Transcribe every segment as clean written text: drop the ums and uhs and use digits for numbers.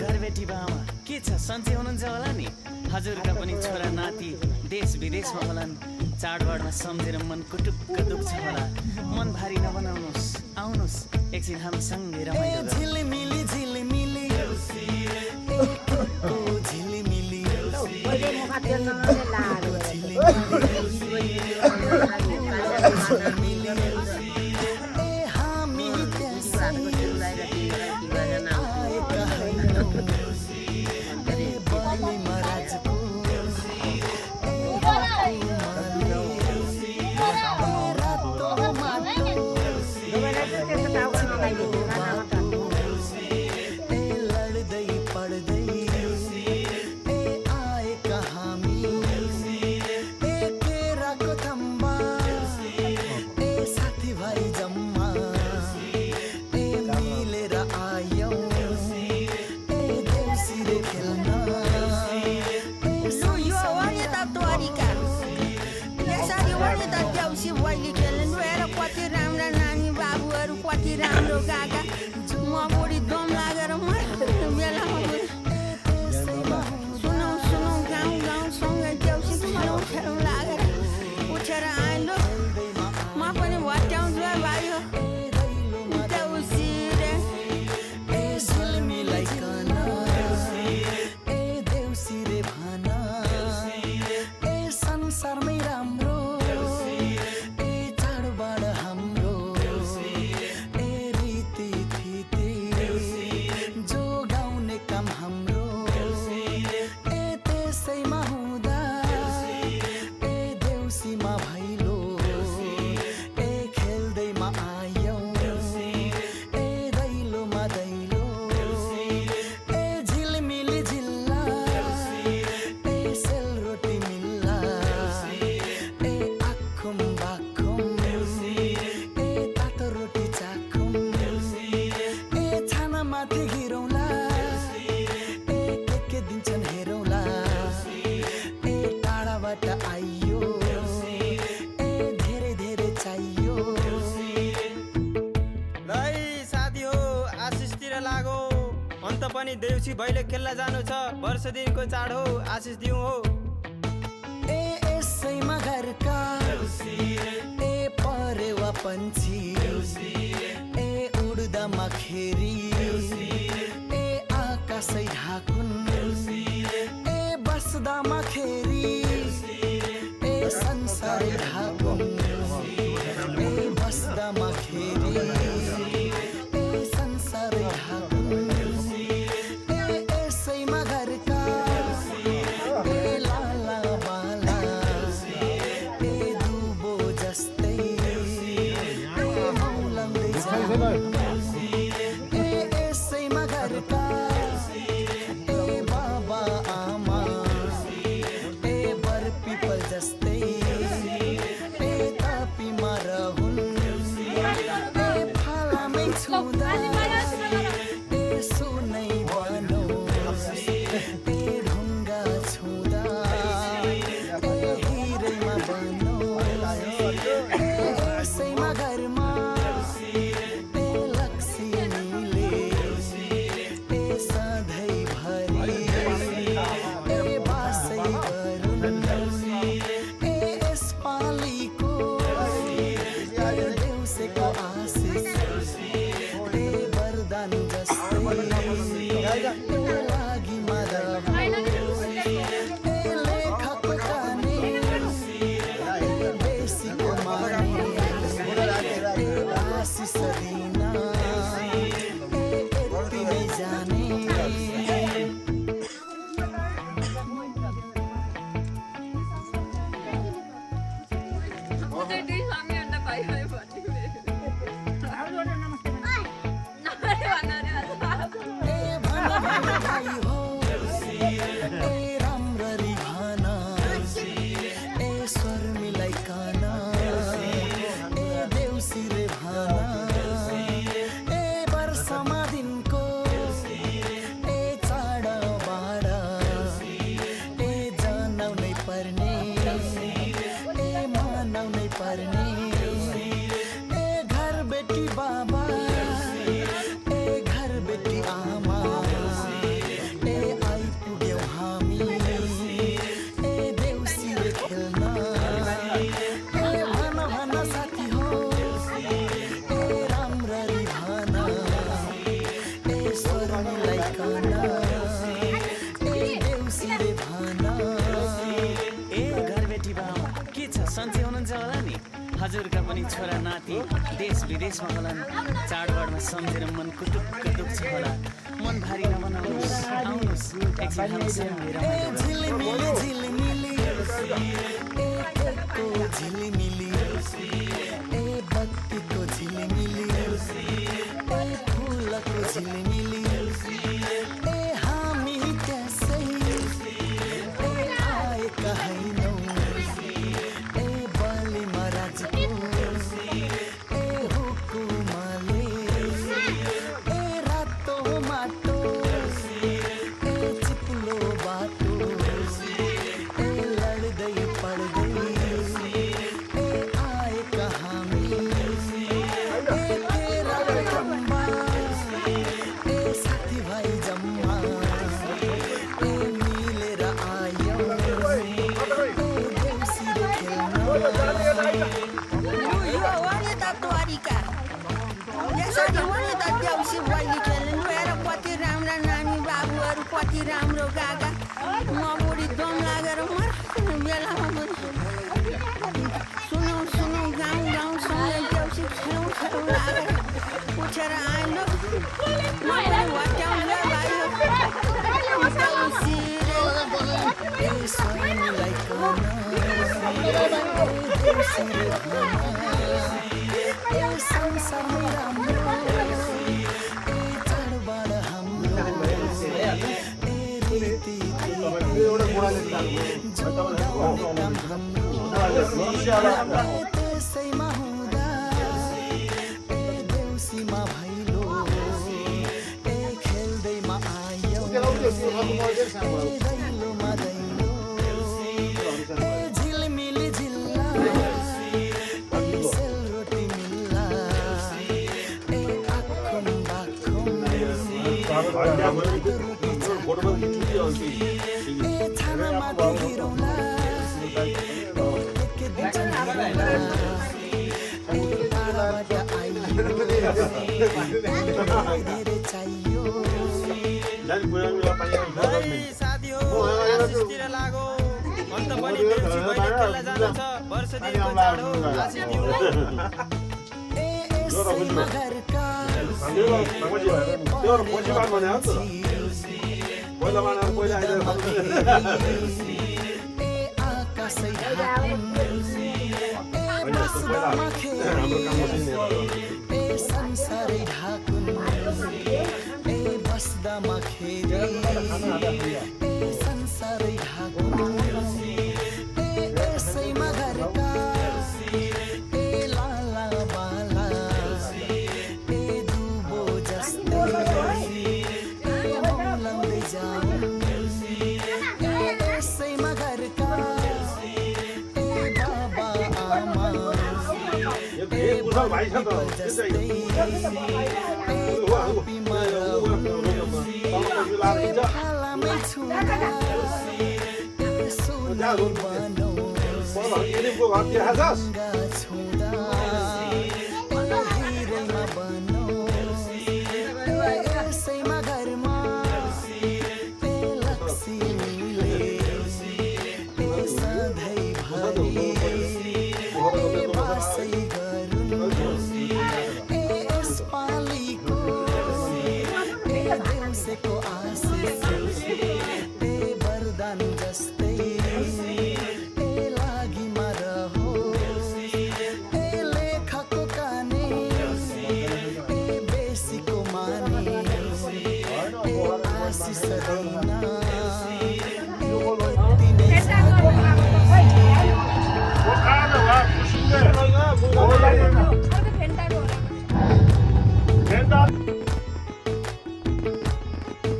घरबेटी बामा के छ सन्चै हुनुहुन्छ होला नि हजुरका पनि छोरा नाति देश विदेशमा होलान् चाडबाडमा सम्झेर मन कुटुक्क दुख्छ होला मन भारी नबनाउनुहोस् आउनुहोस् एकछिन हामी सँगै रमाइलो झिलिमिली झिलिमिली झिलिमिली देउसी भैले खेल्न जानु छ वर्ष दिनको चाड हो आशिष दिउँ हो यसैमा घरका परेवा पन्छी उड्दामा खेरी आकाशै ढाकुन बस्दामा खेरी संसारै ढाकुन बस्दामा खेरी संसारै ढाकुन हजुरका पनि छोरा नाति देश विदेशमा होलान् चाडबाडमा सम्झेर मनको टुक्क दुख्छ होला मन भारी नबनाउनुहोस् आउनुहोस् एकछिन हामीसँगै रमाइलो गरौँ। झिलिमिली झिलिमिली एकको झिलिमिली ए बत्तीको झिलिमिली ए फुलको झिलिमिली ए हामी त्यसै ए आएका हैनौँ ए बलि महाराजको ए हुकुमले ए रातो माटो ए चिप्लो बाटो ए लड्दै पड्दै ए आएका हामी ए तेरा खम्बा ए साथीभाइ जम्मा ए मिलेर आयौँ ए देउसिरे खेल्न यो वनिता द्वारिका यसरी वनिता देउसी भैली खेल्नु हेर कति राम्रा नानी बाबुहरू कति राम्रो गागा म बुढी दम लागेर मर्नु बेलामा पनि सुनौ सुनौ गाउँ गाउँ सँगै देउसी खेलौँ खेलौँ लागेर उठेर आइलो म पनि भट्याउँदै भाइयो देउसी ए स्वामीलाई कन ए देउसिरे भन ए संसारमै राम्रो ए चाडबाड हाम्रो ए रीति जोगाउने काम हाम्रो ए त्यसैमा हुँदा ए देउसीमा भैलो ए खेल्दैमा आयौँ ए दैलोमा दैलो ए झिलिमिली झिल्ला ए सेलरोटी मिल्ला ए आखुम बाखुम ए छानामा ढिरौला एक दिन चन्दिरौला ए टाढाबाट आइयो ए धेरै चाहियो है साथी हो आशिषतिर लागो अन्त पनि देउसी भैली खेल्न जानु छ वर्ष दिनको चाड हो आशिष दिउँ ए यसैमा घरका ए आकाशै ढाकुन् ए बसुदामा खेली ए संसारै ढाकुन् ए बस्दामा खेली ए संसारै ढाकुन् ए यसैमा घरका ए लाला बाला ए दुबो जस्तै ए मौलाउँदै जाऊँ ए यसैमा घरका ए बाबा आमा ए पिपल जस्तै ए कपीमा रहौँ ए फालामै छुँदा ए सोनाली बनौँ गङ्गा छुँदा ए हिरैमा बनौँ ए यसैमा घरमा ए लक्ष्मीले ए सधैँभरि ए बासै गरून् ए यसपालिको ए देउसेको आशिष ए वरदान जस्तै ए लागिमा रहोस् ए लेखको काने ए बेसीको माने ए आशिष दिन यो कति नै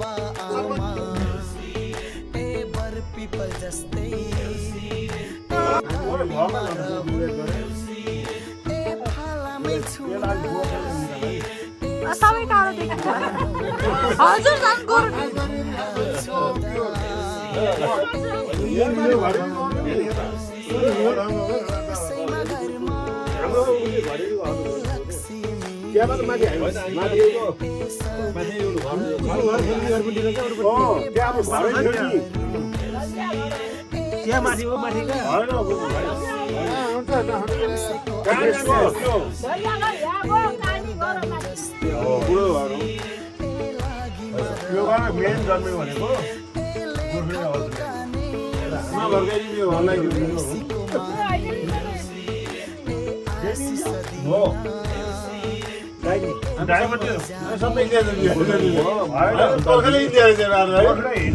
बा आमा ए बर पिपल जस्तै ए कपीमा रहौँ ए फालामै छुँदा ए सबै टाढो देखिन्छ हजुर जानको यसैमा घरमा लक्ष्मी त्यहाँ माथि हो माथि मेन जन्मेको भनेको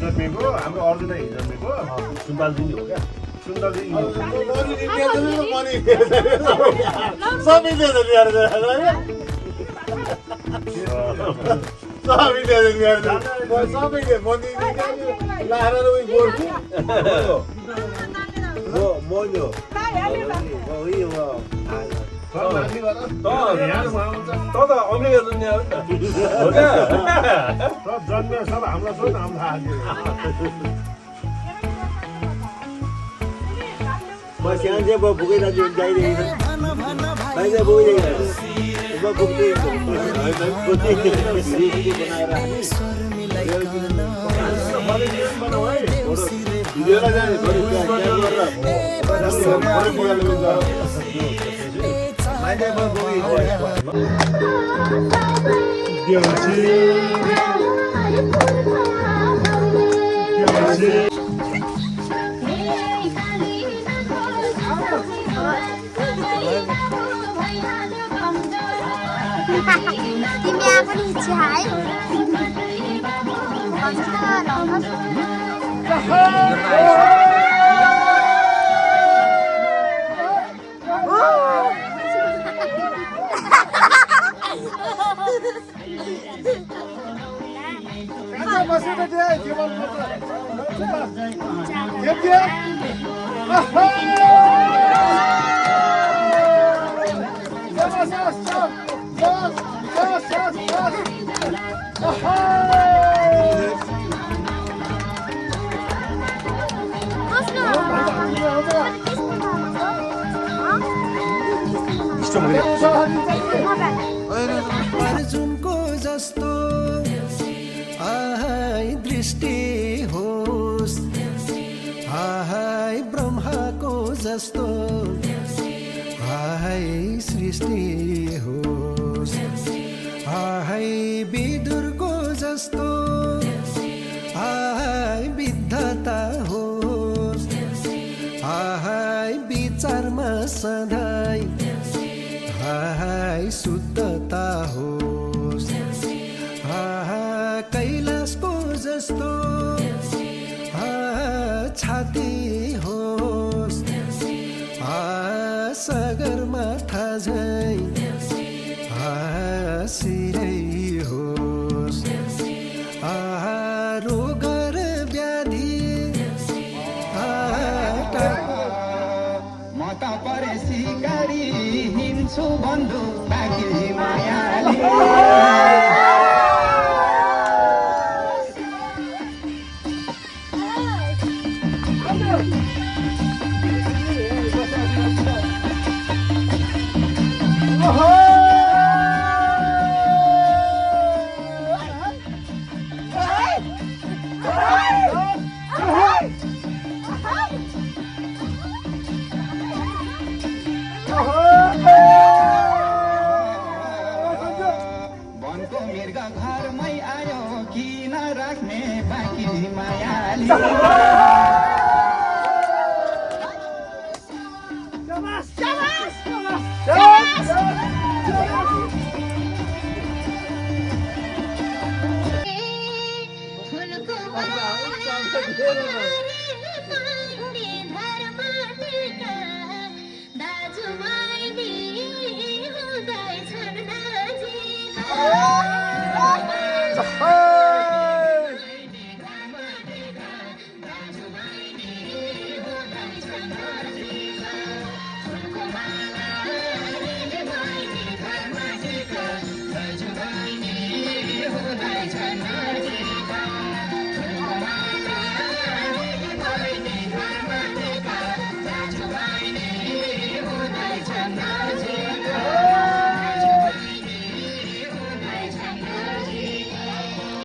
जन्मेको हाम्रो अर्जुन जन्मेको सुन्दालदेखि हो क्या जन्मे सब हाम्रो छ नाम थाहा म सानो चाहिँ भुकै दाजु गाइरहेको छ तिमी आफ्नो इच्छा है अर्जुनको जस्तो आहाई दृष्टि होस् आहाई ब्रह्माको जस्तो आहाई सृष्टि होस् आहाई विदुरको जस्तो आहाई विद्धता होस् आहाई विचारमा सधैँ आहाई शुद्धता होस् आहा कैलाशको जस्तो छाती होस् सगरमाथा झै सिरै होस् रोग र व्याधि म त परे सिकारी हिँड्छु बन्धु बाँकी मायाले वनको मृग घरमै आयो किन राख्ने बाँकी मायाली Bye.